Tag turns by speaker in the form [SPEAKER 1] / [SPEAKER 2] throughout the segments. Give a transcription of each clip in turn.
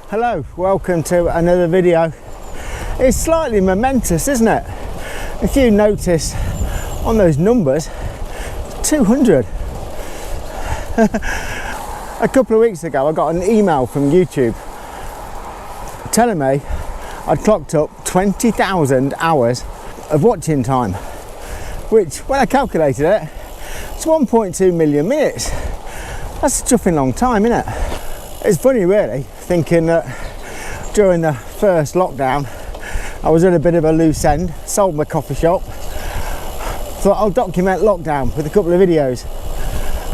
[SPEAKER 1] Hello, welcome to another video. It's slightly momentous, isn't it? If you notice on those numbers, 200. A couple of weeks ago I got an email from YouTube telling me I'd clocked up 20,000 hours of watching time, which when I calculated it, it's 1.2 million minutes. That's a chuffing long time, isn't it? It's funny really, thinking that during the first lockdown I was at a bit of a loose end, sold my coffee shop, thought I'll document lockdown with a couple of videos,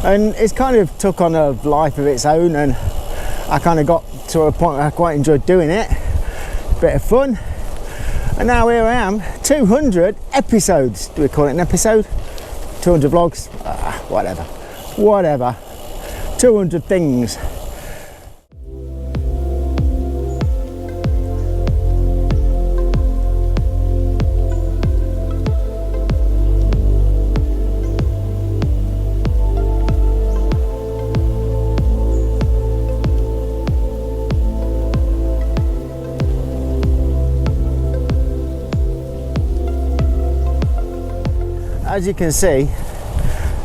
[SPEAKER 1] and it's kind of took on a life of its own, and I kind of got to a point where I quite enjoyed doing it, bit of fun, and now here I am, 200 episodes. Do we call it an episode? 200 vlogs? Whatever. 200 things. As you can see,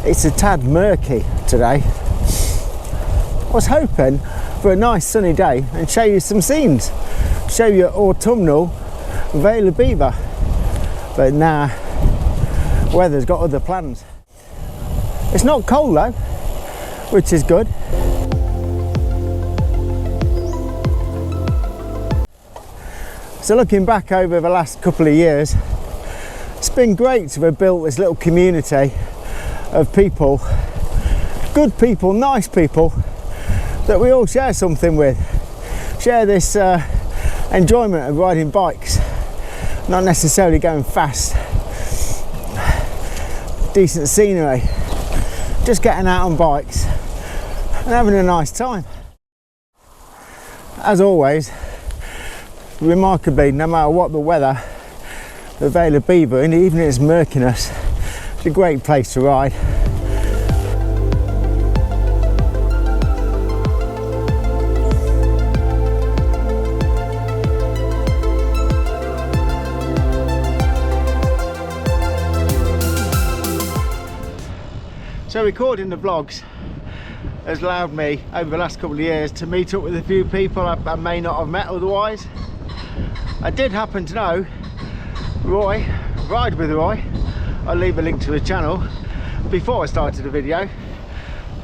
[SPEAKER 1] it's a tad murky today. I was hoping for a nice sunny day and show you some scenes, show you autumnal Vale of Belvoir, but nah, weather's got other plans. It's not cold though, which is good. So looking back over the last couple of years, it's been great to have built this little community of people, good people, nice people, that we all share something with. Share this enjoyment of riding bikes, not necessarily going fast. Decent scenery, just getting out on bikes and having a nice time. As always, remarkably, no matter what the weather, the Vale of Belvoir, and even its murkiness, it's a great place to ride. So recording the vlogs has allowed me over the last couple of years to meet up with a few people I may not have met otherwise. I did happen to know Roy, Ride with Roy. I'll leave a link to the channel before I started the video,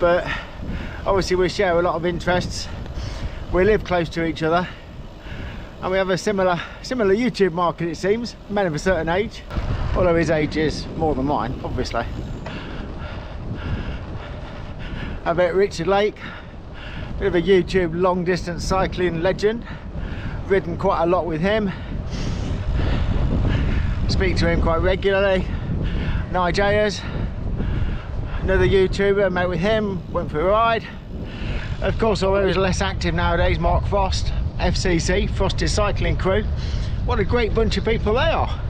[SPEAKER 1] but obviously we share a lot of interests, we live close to each other, and we have a similar YouTube market, it seems, men of a certain age, although his age is more than mine, obviously. I met Richard Lake, bit of a YouTube long distance cycling legend, ridden quite a lot with him. Speak to him quite regularly. Nige Ayers, another YouTuber, met with him, went for a ride. Of course, although he's less active nowadays, Mark Frost, FCC, Frosted Cycling Crew. What a great bunch of people they are.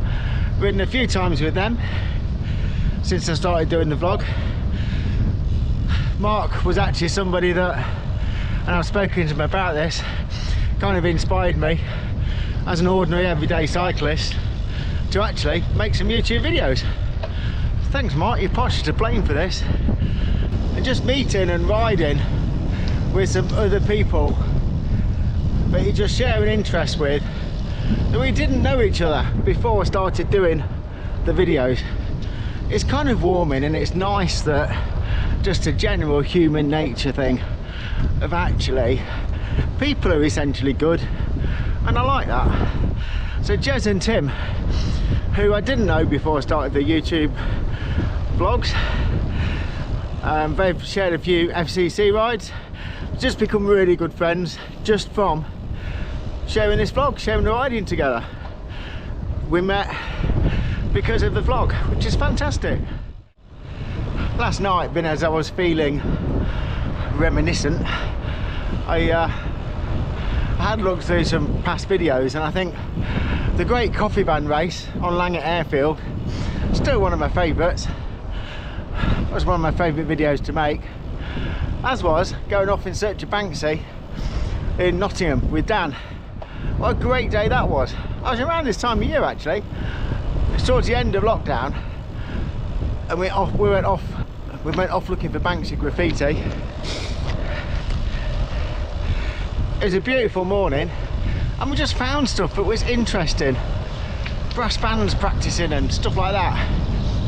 [SPEAKER 1] Ridden a few times with them since I started doing the vlog. Mark was actually somebody that, and I've spoken to him about this, kind of inspired me as an ordinary everyday cyclist to actually make some YouTube videos. Thanks Mark, you're partially to blame for this. And just meeting and riding with some other people that you just share an interest with, that we didn't know each other before I started doing the videos. It's kind of warming, and it's nice that just a general human nature thing of actually people are essentially good, and I like that. So Jez and Tim, who I didn't know before I started the YouTube vlogs, they've shared a few FCC rides, just become really good friends just from sharing this vlog, sharing the riding together. We met because of the vlog, which is fantastic. Last night, being as I was feeling reminiscent, I had looked through some past videos, and I think the Great Coffee Band race on Langett Airfield, still one of my favourites. It was one of my favourite videos to make, as was going off in search of Banksy in Nottingham with Dan. What a great day that was. I was around this time of year actually. It's towards the end of lockdown, and we went off looking for Banksy graffiti. It was a beautiful morning, and we just found stuff that was interesting. Brass bands practicing and stuff like that.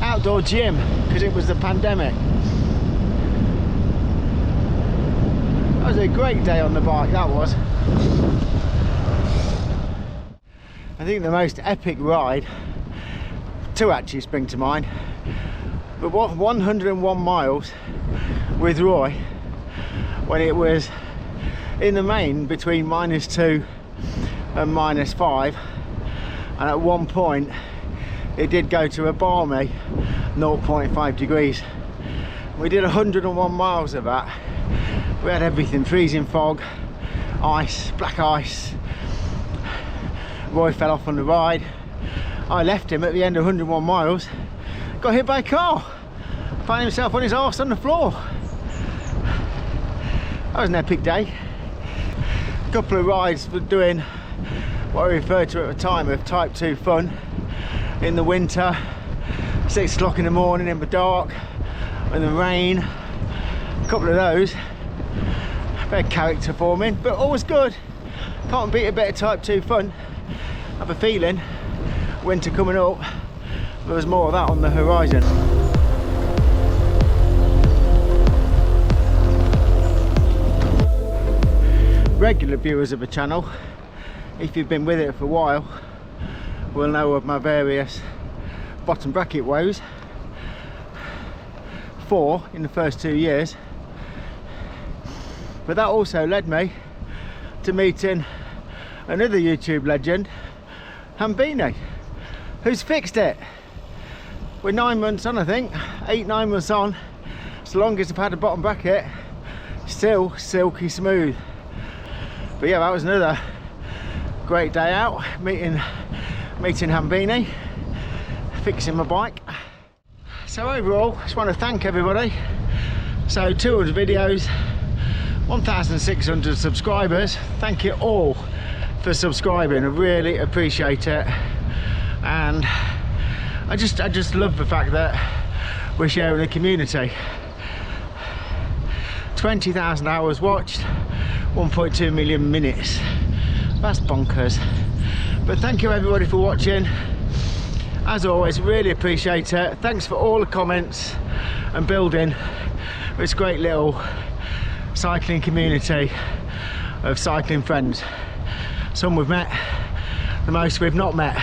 [SPEAKER 1] Outdoor gym, because it was the pandemic. That was a great day on the bike, that was. I think the most epic ride, two actually spring to mind, but what 101 miles with Roy, when it was in the main between -2 and -5, and at one point it did go to a balmy 0.5 degrees. We did 101 miles of that. We had everything: freezing fog, ice, black ice. Roy fell off on the ride. I left him at the end of 101 miles, got hit by a car, found himself on his arse on the floor. That was an epic day. A couple of rides for doing what I referred to at the time of type 2 fun in the winter, 6 o'clock in the morning in the dark, in the rain. A couple of those, very character forming, but always good. Can't beat a bit of type 2 fun. I have a feeling winter coming up, there was more of that on the horizon. Regular viewers of the channel, if you've been with it for a while, will know of my various bottom bracket woes. 4 in the first 2 years, but that also led me to meeting another YouTube legend, Hambini, who's fixed it. We're 9 months on, I think, 8-9 months on. It's the longest I've had a bottom bracket, still silky smooth. But yeah, that was another great day out, meeting Hambini, fixing my bike. So overall, just want to thank everybody. So 200 videos, 1,600 subscribers. Thank you all for subscribing. I really appreciate it, and I just love the fact that we're sharing a community. 20,000 hours watched, 1.2 million minutes. That's bonkers. But thank you everybody for watching. As always, really appreciate it. Thanks for all the comments and building this great little cycling community of cycling friends. Some we've met, the most we've not met.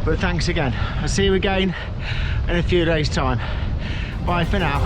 [SPEAKER 1] But thanks again. I'll see you again in a few days' time. Bye for now.